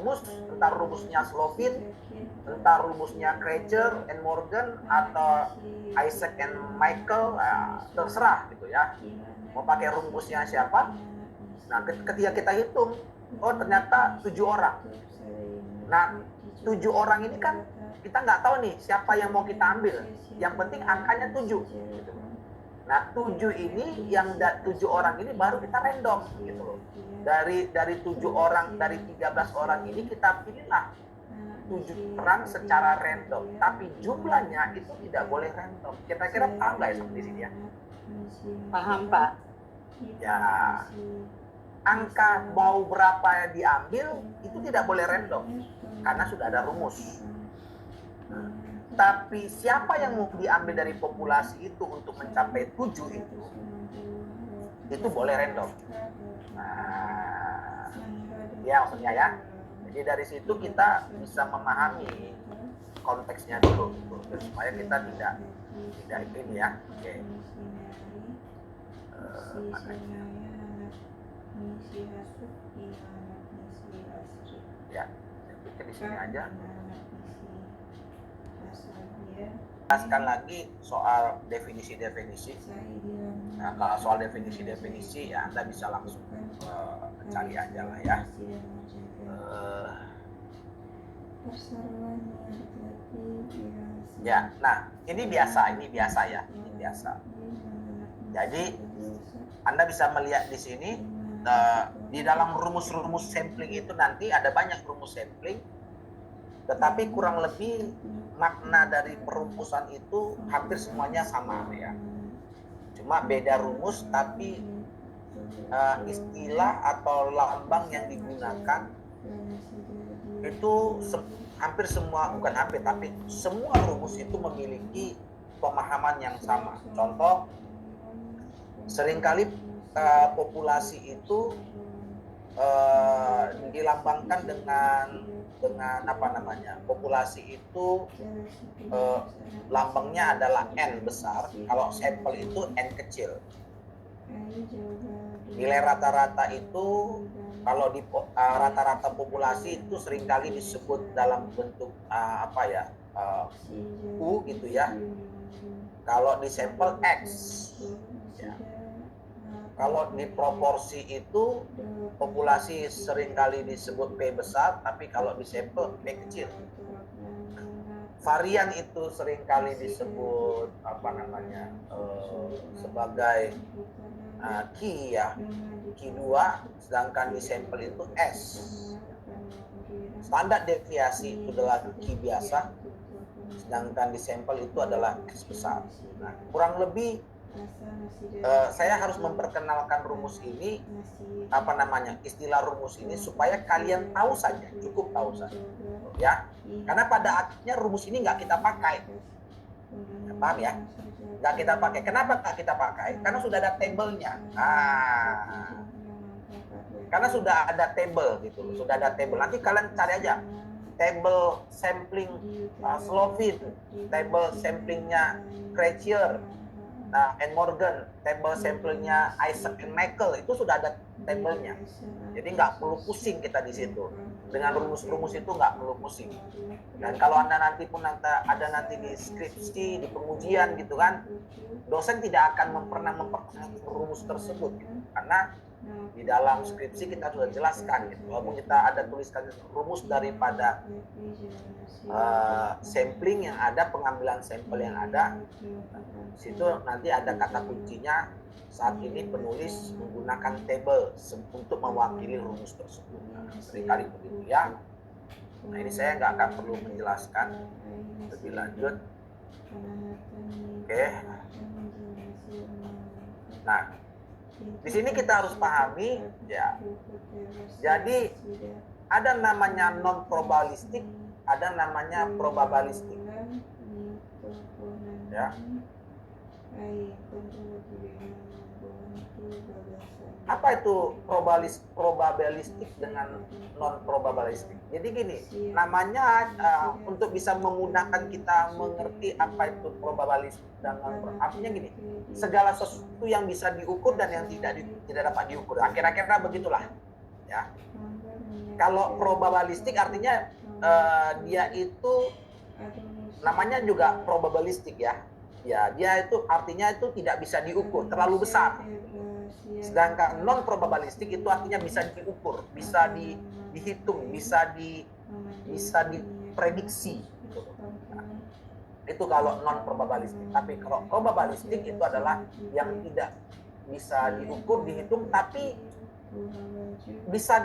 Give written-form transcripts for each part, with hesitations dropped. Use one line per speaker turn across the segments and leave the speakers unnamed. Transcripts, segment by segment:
rumus, entah rumusnya Slovin, entah rumusnya Krecher and Morgan atau Isaac and Michael, terserah gitu ya. Mau pakai rumusnya siapa? Nah, ketika kita hitung, oh ternyata 7 orang. Nah, 7 orang ini kan kita nggak tahu nih siapa yang mau kita ambil. Yang penting angkanya 7. Gitu. Nah, 7 ini, yang 7 orang ini baru kita random gitu loh. Dari 7 orang, dari 13 orang ini kita pilihlah 7 orang secara random, tapi jumlahnya itu tidak boleh random. Kira-kira paham nggak ya seperti sini ya?
Paham, Pak.
Ya, angka mau berapa yang diambil itu tidak boleh random karena sudah ada rumus. Tapi siapa yang mau diambil dari populasi itu untuk mencapai 7 itu boleh random. Nah, ya maksudnya ya. Jadi dari situ kita bisa memahami konteksnya dulu gitu, supaya kita tidak ini ya. Oke. Ya, saya pikir di sini aja. Jelaskan lagi soal definisi-definisi. Nah, kalau soal definisi-definisi ya Anda bisa langsung cari aja lah ya. Ya, nah ini biasa ya, ini biasa. Jadi Anda bisa melihat di sini di dalam rumus-rumus sampling itu nanti ada banyak rumus sampling, tetapi kurang lebih makna dari perumusan itu hampir semuanya sama ya. Cuma beda rumus, tapi istilah atau lambang yang digunakan itu hampir semua, bukan hampir, tapi semua rumus itu memiliki pemahaman yang sama. Contoh, seringkali populasi itu dilambangkan dengan apa namanya, populasi itu lambangnya adalah N besar, kalau sampel itu N kecil. Nilai rata-rata itu kalau di rata-rata populasi itu seringkali disebut dalam bentuk U gitu ya. Kalau di sampel X ya. Kalau di proporsi itu populasi seringkali disebut P besar, tapi kalau di sampel P kecil. Varian itu seringkali disebut sebagai Q ya, Q2, sedangkan di sampel itu S. Standar deviasi itu adalah Q biasa, sedangkan di sampel itu adalah S besar. Nah, kurang lebih saya harus memperkenalkan rumus ini, istilah rumus ini supaya kalian tahu saja, cukup tahu saja, ya. Karena pada akhirnya rumus ini nggak kita pakai, ya, paham ya? Nggak kita pakai. Kenapa nggak kita pakai? Karena sudah ada tabelnya. Karena sudah ada tabel gitu, sudah ada tabel. Nanti kalian cari aja tabel sampling Slovin, tabel samplingnya Krecher, and Morgan, tabel sampelnya Isaac and Michael, itu sudah ada tabelnya. Jadi nggak perlu pusing kita di situ. Dengan rumus-rumus itu nggak perlu pusing. Dan kalau Anda nanti di skripsi, di pengujian gitu kan, dosen tidak akan pernah memperkenalkan rumus tersebut gitu. Karena di dalam skripsi kita sudah jelaskan gitu. Walaupun kita ada tuliskan rumus daripada sampling yang ada, pengambilan sampel yang ada, situ nanti ada kata kuncinya. Saat ini penulis menggunakan tabel untuk mewakili rumus tersebut. Nah, seringkali begitu ya. Nah, ini saya nggak akan perlu menjelaskan lebih lanjut. Oke. Nah, di sini kita harus pahami ya. Jadi ada namanya non probabilistik, ada namanya probabilistik. Ya. Apa itu probabilistik dengan non probabilistik? Jadi gini, namanya untuk bisa memudahkan kita mengerti apa itu probabilistik dan artinya gini, segala sesuatu yang bisa diukur dan yang tidak dapat diukur. Akhir-akhirnya begitulah, ya. Kalau probabilistik artinya dia itu namanya juga probabilistik ya. Ya, dia itu artinya itu tidak bisa diukur, terlalu besar. Sedangkan non probabilistik itu artinya bisa diukur, bisa dihitung, bisa diprediksi gitu. Nah, itu kalau non probabilistik. Tapi kalau probabilistik itu adalah yang tidak bisa diukur, dihitung, tapi bisa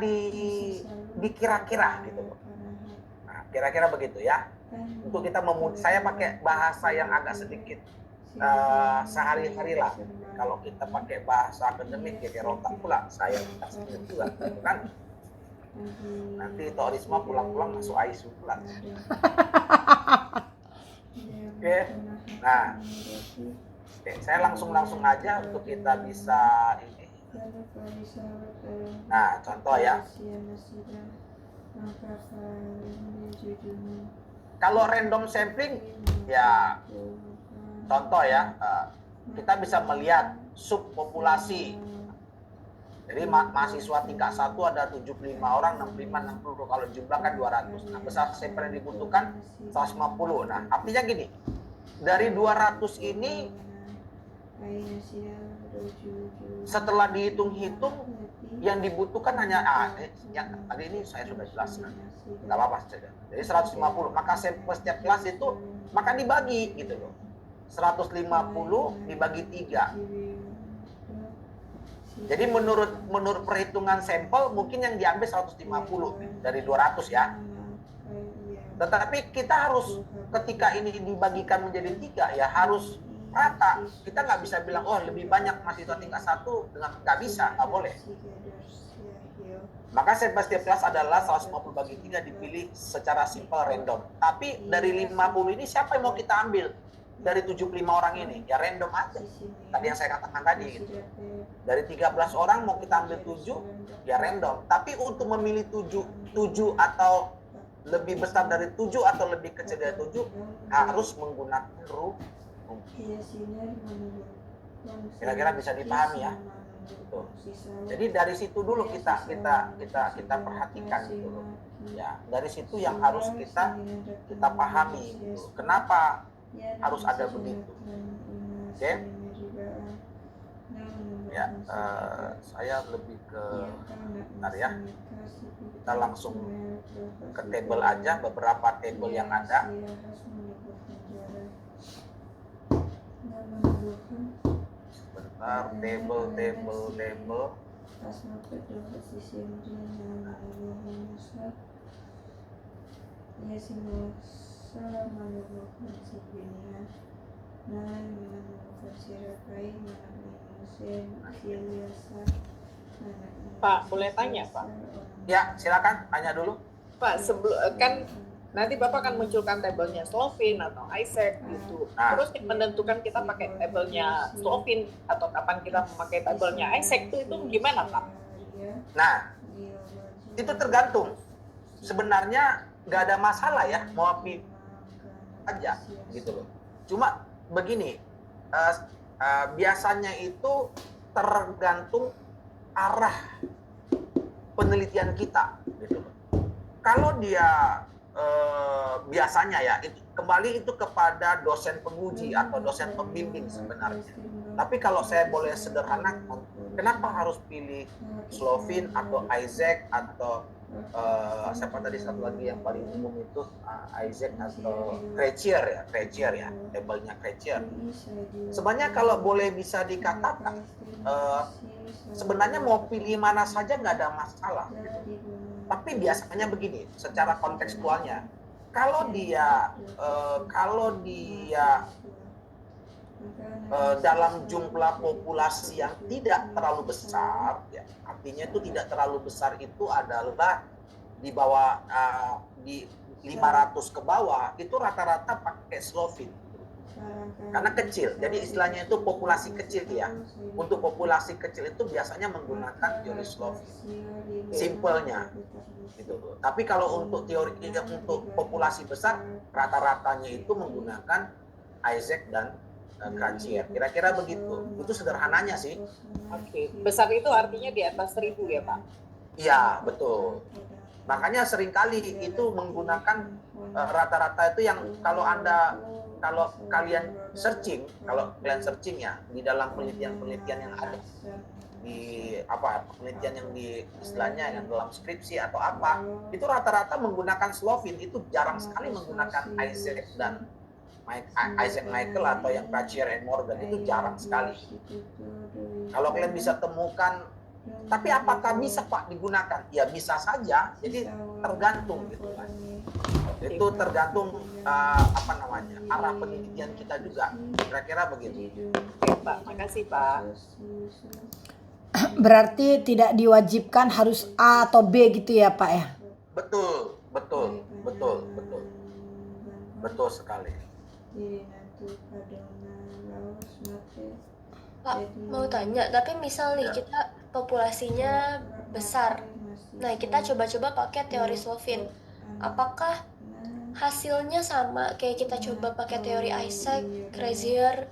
dikira-kira gitu. Nah, kira-kira begitu ya. Untuk kita saya pakai bahasa yang agak sedikit sehari-hari lah. Kalau kita pakai bahasa akademik ya rontak pula. Saya sakit juga, gitu kan? Nanti Tok Risma pulang-pulang masuk ICU pula. Oke, nah, saya langsung aja untuk kita bisa ini. Nah, contoh ya. Kalau random sampling, ya contoh ya, kita bisa melihat subpopulasi. Jadi mahasiswa tingkat 1 ada 75 orang, 65, 60, kalau jumlahkan 200. Nah, besar sampel yang dibutuhkan 150. Nah, artinya gini, dari 200 ini, setelah dihitung-hitung, yang dibutuhkan hanya, yang tadi ini saya sudah jelaskan. Nggak apa-apa saja. Jadi 150, maka sampel setiap kelas itu maka dibagi gitu loh. 150 dibagi 3. Jadi menurut perhitungan sampel mungkin yang diambil 150 dari 200 ya. Tetapi kita harus ketika ini dibagikan menjadi 3 ya harus rata. Kita nggak bisa bilang oh lebih banyak mahasiswa tingkat 1 dengan nggak bisa, nggak boleh. Maka sampel setiap kelas adalah 150 bagi 3 dipilih secara simpel random. Tapi dari 50 ini siapa yang mau kita ambil? Dari 75 orang ini, ya random aja. Tadi yang saya katakan tadi gitu. Dari 13 orang mau kita ambil 7, ya random. Tapi untuk memilih 7 atau lebih besar dari 7 atau lebih kecil dari 7 harus menggunakan rumus. Kira-kira bisa dipahami ya. Gitu. Jadi dari situ dulu kita perhatikan gitu. Ya, dari situ yang harus kita pahami gitu. Kenapa harus ada begitu? Oke? Ya, saya lebih ke bentar ya. Kita langsung ke table aja, beberapa table yang ada. Sebentar, table.
Pak, boleh tanya, Pak?
Ya, silakan tanya dulu.
Pak, kan nanti Bapak akan munculkan tabelnya Slovin atau Isaac gitu. Terus menentukan kita pakai tabelnya Slovin atau kapan kita memakai tabelnya Isaac itu gimana, Pak?
Nah, itu tergantung. Sebenarnya nggak ada masalah ya, mau pilih aja gitu loh. Cuma begini, biasanya itu tergantung arah penelitian kita gitu loh. Kalau dia biasanya ya kembali itu kepada dosen penguji atau dosen pembimbing sebenarnya. Tapi kalau saya boleh sederhanakan, kenapa harus pilih Slovin atau Isaac atau siapa tadi satu lagi yang paling umum itu Isaac atau Crutcher ya, tabelnya Crutcher. Sebenarnya kalau boleh bisa dikatakan sebenarnya mau pilih mana saja nggak ada masalah. Tapi biasanya begini, secara kontekstualnya, kalau dia dalam jumlah populasi yang tidak terlalu besar, ya, artinya itu tidak terlalu besar itu adalah di bawah di 500 ke bawah itu rata-rata pakai Slovin. Karena kecil, jadi istilahnya itu populasi kecil ya. Untuk populasi kecil itu biasanya menggunakan teori Slovin. Simpelnya gitu. Tapi kalau untuk teori untuk populasi besar rata-ratanya itu menggunakan Isaac dan Crutcher. Kira-kira begitu. Itu sederhananya sih.
Oke. Besar itu artinya di atas 1000 ya, Pak?
Iya, betul. Makanya seringkali itu menggunakan rata-rata itu yang kalau kalian searching ya di dalam penelitian-penelitian yang ada di penelitian yang di istilahnya yang dalam skripsi atau apa, itu rata-rata menggunakan Slovin, itu jarang sekali menggunakan Isaac Michael atau yang Crutcher and Morgan, itu jarang sekali. Kalau kalian bisa temukan, tapi apakah bisa Pak digunakan? Ya bisa saja, jadi tergantung gitu kan. Itu tergantung arah penelitian kita juga, kira-kira begitu.
Oke Pak, makasih Pak.
Berarti tidak diwajibkan harus A atau B gitu ya Pak ya?
Betul sekali.
Pak, mau tanya, tapi misal nih kita populasinya besar. Nah, kita coba-coba pakai teori Slovin. Apakah hasilnya sama kayak kita coba pakai teori Isaac, Kraiger,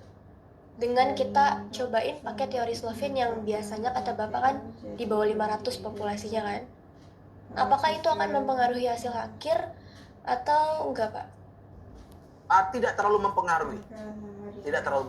dengan kita cobain pakai teori Slovin yang biasanya kata Bapak kan di bawah 500 populasinya kan? Apakah itu akan mempengaruhi hasil akhir atau enggak, Pak?
Tidak terlalu mempengaruhi.